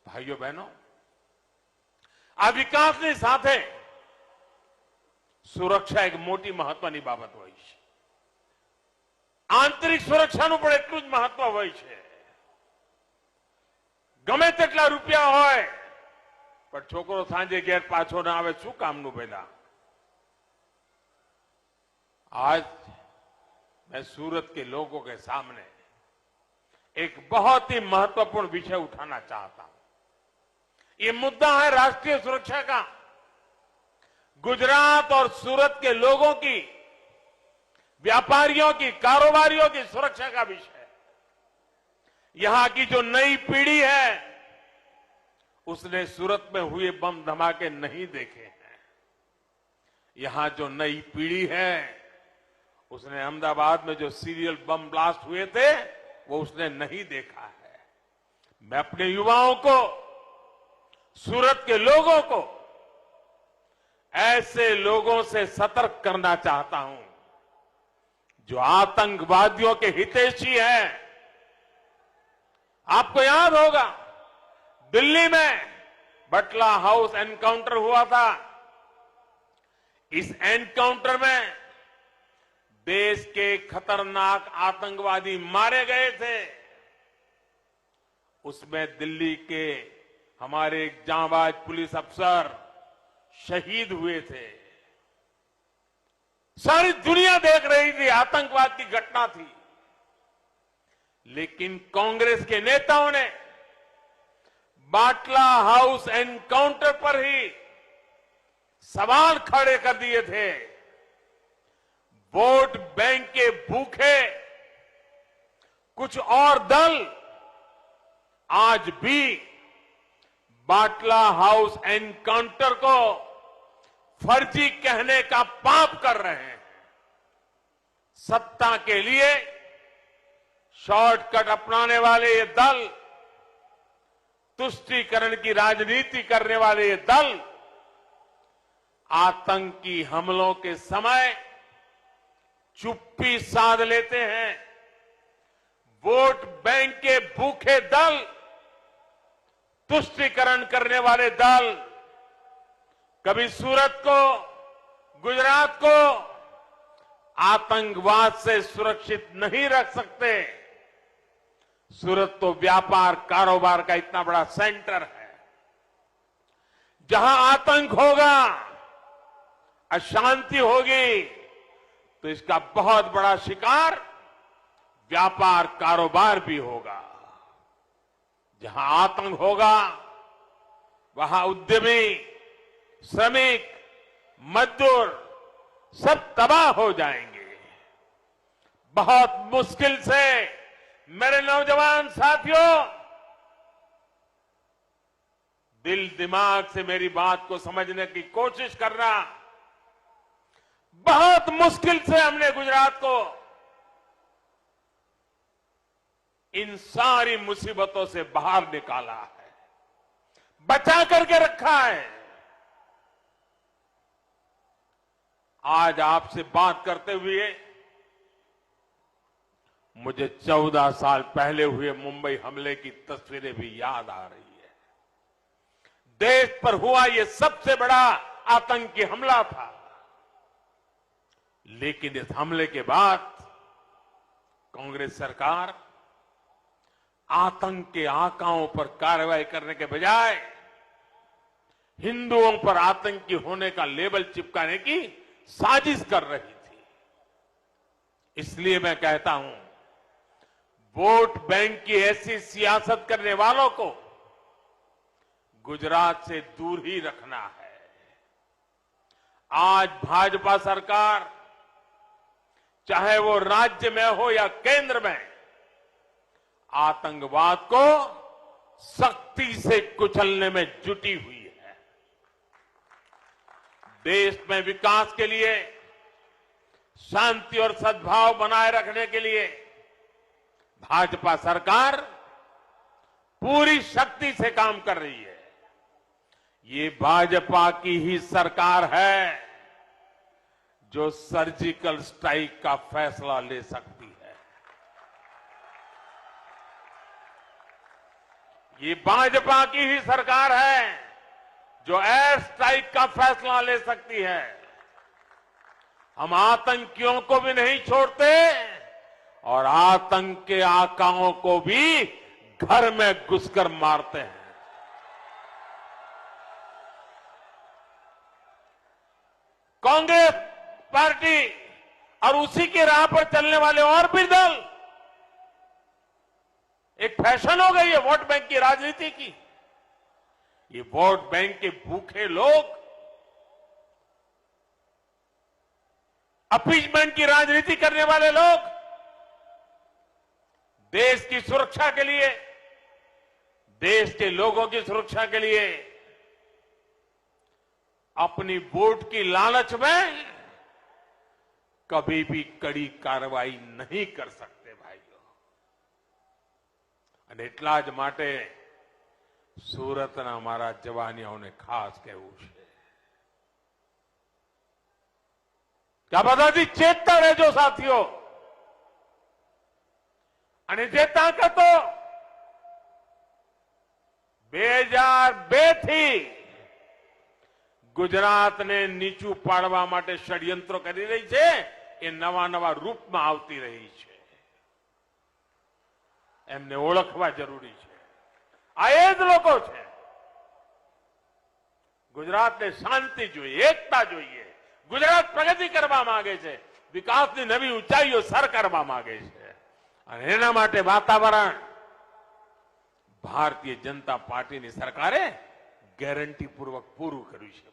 ભાઈઓ બહેનો, આ વિકાસની સાથે સુરક્ષા એક મોટી મહત્વની બાબત હોય છે. આંતરિક સુરક્ષાનું પણ એટલું જ મહત્વ હોય છે. ગમે તેટલા રૂપિયા હોય પણ છોકરો સાંજે ઘેર પાછો ના આવે, શું કામનું પહેલા. आज मैं सूरत के लोगों के सामने एक बहुत ही महत्वपूर्ण विषय उठाना चाहता हूं. ये मुद्दा है राष्ट्रीय सुरक्षा का. गुजरात और सूरत के लोगों की, व्यापारियों की, कारोबारियों की सुरक्षा का विषय. यहां की जो नई पीढ़ी है उसने सूरत में हुए बम धमाके नहीं देखे हैं. यहां जो नई पीढ़ी है उसने अहमदाबाद में जो सीरियल बम ब्लास्ट हुए थे वो उसने नहीं देखा है. मैं अपने युवाओं को, सूरत के लोगों को ऐसे लोगों से सतर्क करना चाहता हूं जो आतंकवादियों के हितैषी हैं. आपको याद होगा दिल्ली में बटला हाउस एनकाउंटर हुआ था. इस एनकाउंटर में देश के खतरनाक आतंकवादी मारे गए थे. उसमें दिल्ली के हमारे एक जांबाज पुलिस अफसर शहीद हुए थे. सारी दुनिया देख रही थी, आतंकवाद की घटना थी. लेकिन कांग्रेस के नेताओं ने बाटला हाउस एनकाउंटर पर ही सवाल खड़े कर दिए थे. वोट बैंक के भूखे कुछ और दल आज भी बाटला हाउस एनकाउंटर को फर्जी कहने का पाप कर रहे हैं. सत्ता के लिए शॉर्टकट अपनाने वाले ये दल, तुष्टीकरण की राजनीति करने वाले ये दल आतंकी हमलों के समय चुप्पी साध लेते हैं. वोट बैंक के भूखे दल, तुष्टीकरण करने वाले दल कभी सूरत को, गुजरात को आतंकवाद से सुरक्षित नहीं रख सकते. सूरत तो व्यापार कारोबार का इतना बड़ा सेंटर है. जहां आतंक होगा, अशांति होगी, तो इसका बहुत बड़ा शिकार व्यापार कारोबार भी होगा. जहां आतंक होगा वहां उद्यमी, श्रमिक, मजदूर सब तबाह हो जाएंगे. बहुत मुश्किल से मेरे नौजवान साथियों, दिल दिमाग से मेरी बात को समझने की कोशिश करना. बहुत मुश्किल से हमने गुजरात को इन सारी मुसीबतों से बाहर निकाला है, बचा करके रखा है. आज आपसे बात करते हुए मुझे 14 साल पहले हुए मुंबई हमले की तस्वीरें भी याद आ रही है. देश पर हुआ यह सबसे बड़ा आतंकी हमला था. लेकिन इस हमले के बाद कांग्रेस सरकार आतंक के आकाओं पर कार्रवाई करने के बजाय हिंदुओं पर आतंकी होने का लेबल चिपकाने की साजिश कर रही थी. इसलिए मैं कहता हूं, वोट बैंक की ऐसी सियासत करने वालों को गुजरात से दूर ही रखना है. आज भाजपा सरकार, चाहे वो राज्य में हो या केंद्र में, आतंकवाद को सख्ती से कुचलने में जुटी हुई है. देश में विकास के लिए, शांति और सद्भाव बनाए रखने के लिए भाजपा सरकार पूरी शक्ति से काम कर रही है. ये भाजपा की ही सरकार है जो सर्जिकल स्ट्राइक का फैसला ले सकती है. ये भाजपा की ही सरकार है जो एयर स्ट्राइक का फैसला ले सकती है। हम आतंकियों को भी नहीं छोड़ते और आतंक के आकाओं को भी घर में घुसकर मारते हैं। कांग्रेस पार्टी और उसी के राह पर चलने वाले और भी दल, एक फैशन हो गई है वोट बैंक की राजनीति की। ये वोट बैंक के भूखे लोग अपीजमेंट की राजनीति करने वाले लोग देश की सुरक्षा के लिए, देश के लोगों की सुरक्षा के लिए अपनी वोट की लालच में कभी भी कड़ी कार्रवाई नहीं कर सकते भाइयों। અને એટલા જ માટે સુરતના અમારા જવાનીઓને ખાસ કહેવું છે કે આ બધાથી ચેતતા રહેજો સાથીઓ। અને જે તાકાતો 2002 થી ગુજરાતને નીચું પાડવા માટે ષડયંત્રો કરી રહી છે એ નવા નવા રૂપમાં આવતી રહી છે। એમને ઓળખવા જરૂરી છે। આ એ જ લોકો છે। ગુજરાતને શાંતિ જોઈએ, એકતા જોઈએ। ગુજરાત પ્રગતિ કરવા માંગે છે, વિકાસની નવી ઊંચાઈઓ સર કરવા માંગે છે અને એના માટે વાતાવરણ ભારતીય જનતા પાર્ટીની સરકારે ગેરંટીપૂર્વક પૂરું કર્યું છે।